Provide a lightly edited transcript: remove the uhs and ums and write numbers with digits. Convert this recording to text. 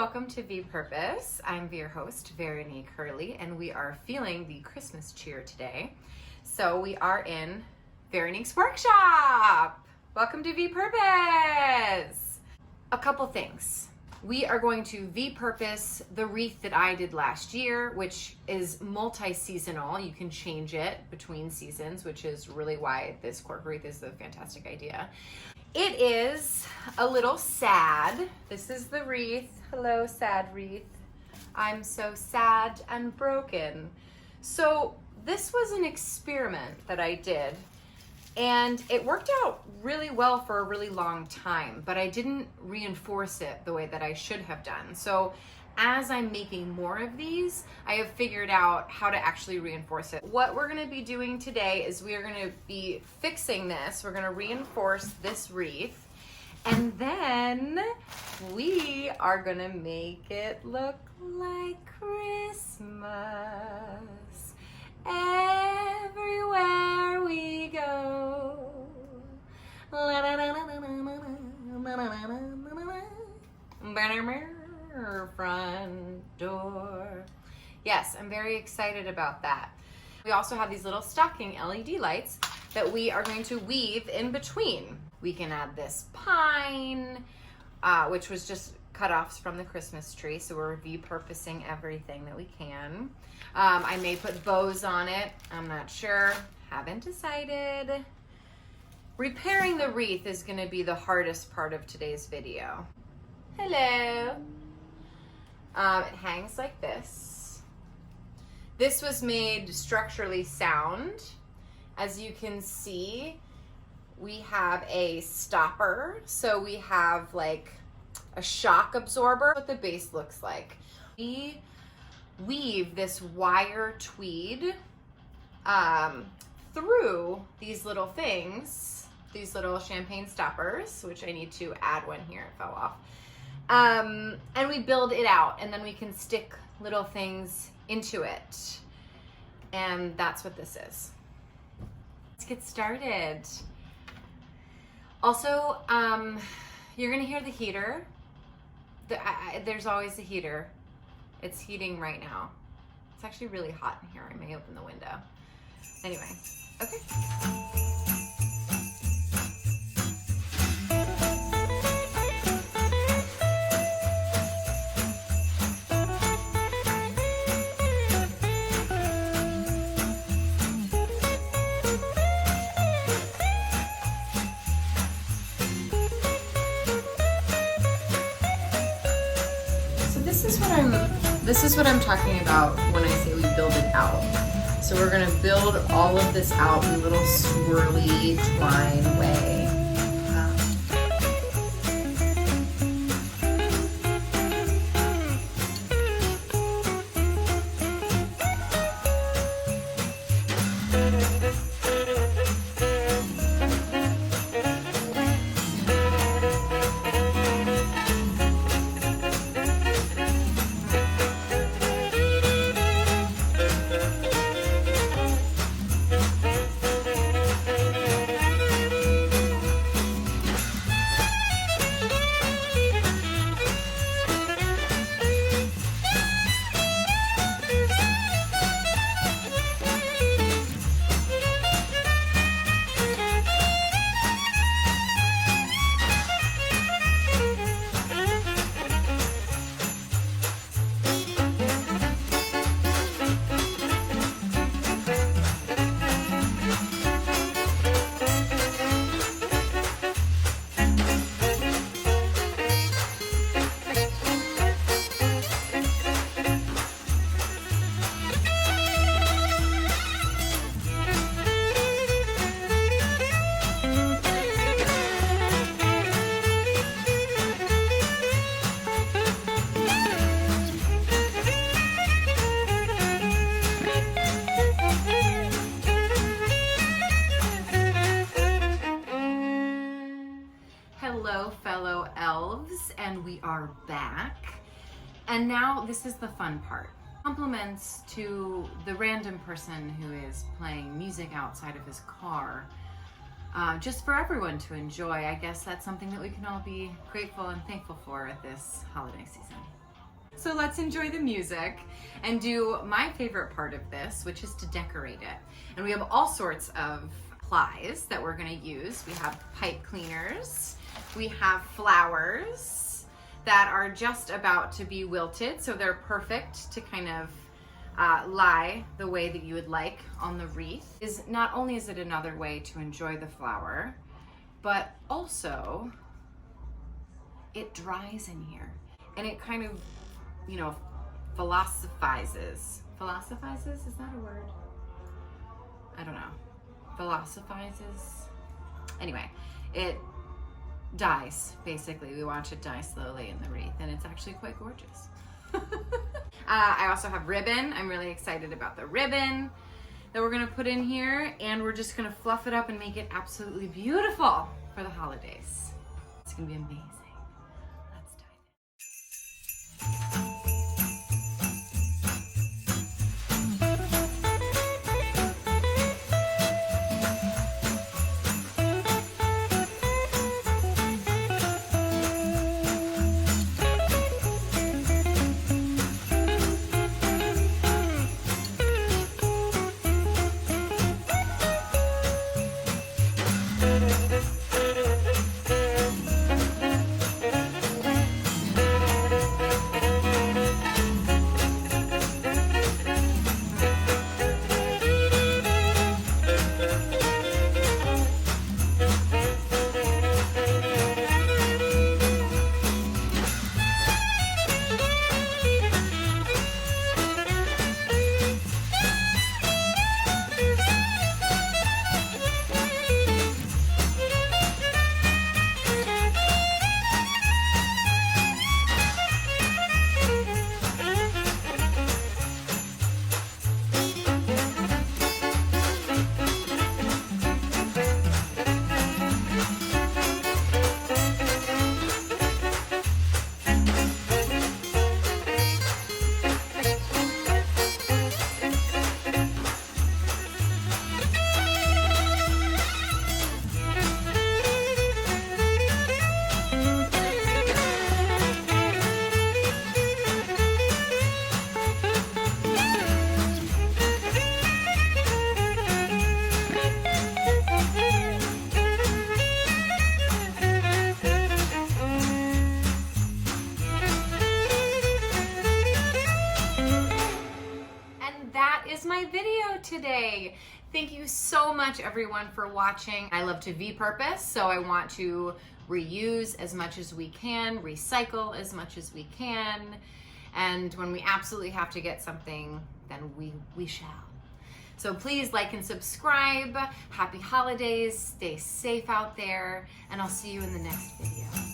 welcome to Repurpose. I'm your host, Veronique Hurley, and we are feeling the Christmas cheer today. So we are in Veronique's workshop. Welcome to Repurpose. A couple things. We are going to repurpose the wreath that I did last year, which is multi-seasonal. You can change it between seasons, which is really why this cork wreath is a fantastic idea. It is a little sad. This is the wreath. Hello, sad wreath. I'm so sad and broken. So this was an experiment that I did, and it worked out really well for a really long time, but I didn't reinforce it the way that I should have done. So as I'm making more of these, I have figured out how to actually reinforce it. What we're gonna be doing today is we are gonna be fixing this. We're gonna reinforce this wreath, and then we are gonna make it look like Christmas everywhere we go. Front door. Yes, I'm very excited about that. We also have these little stocking LED lights that we are going to weave in between. We can add this pine, which was just cut-offs from the Christmas tree, so we're repurposing everything that we can. I may put bows on it. I'm not sure. Haven't decided. Repairing the wreath is going to be the hardest part of today's video. Hello. It hangs like this. This was made structurally sound. As you can see, we have a stopper. So we have like a shock absorber. What the base looks like. We weave this wire tweed through these little things, these little champagne stoppers, which I need to add one here, it fell off. And we build it out, and then we can stick little things into it. And that's what this is. Let's get started. Also, you're gonna hear the heater. There's always a heater. It's heating right now. It's actually really hot in here. I may open the window. Anyway, okay. This is what I'm talking about when I say we build it out. So we're gonna build all of this out in a little swirly twine way. Fellow elves, and we are back. And now this is the fun part. Compliments to the random person who is playing music outside of his car. just for everyone to enjoy. I guess that's something that we can all be grateful and thankful for at this holiday season. So let's enjoy the music and do my favorite part of this, which is to decorate it. And we have all sorts of supplies that we're gonna use. We have pipe cleaners, we have flowers that are just about to be wilted, so they're perfect to kind of lie the way that you would like on the wreath. Not only is it another way to enjoy the flower, but also it dries in here and it kind of, you know, philosophizes. Philosophizes, is that a word? I don't know. Philosophizes. Anyway, it dies, basically. We watch it die slowly in the wreath, and it's actually quite gorgeous. I also have ribbon. I'm really excited about the ribbon that we're gonna put in here, and we're just gonna fluff it up and make it absolutely beautiful for the holidays. It's gonna be amazing. Let's dive in. Is my video today. Thank you so much everyone for watching. I love to repurpose, so I want to reuse as much as we can, recycle as much as we can, and when we absolutely have to get something, then we shall. So please like and subscribe. Happy holidays, stay safe out there, and I'll see you in the next video.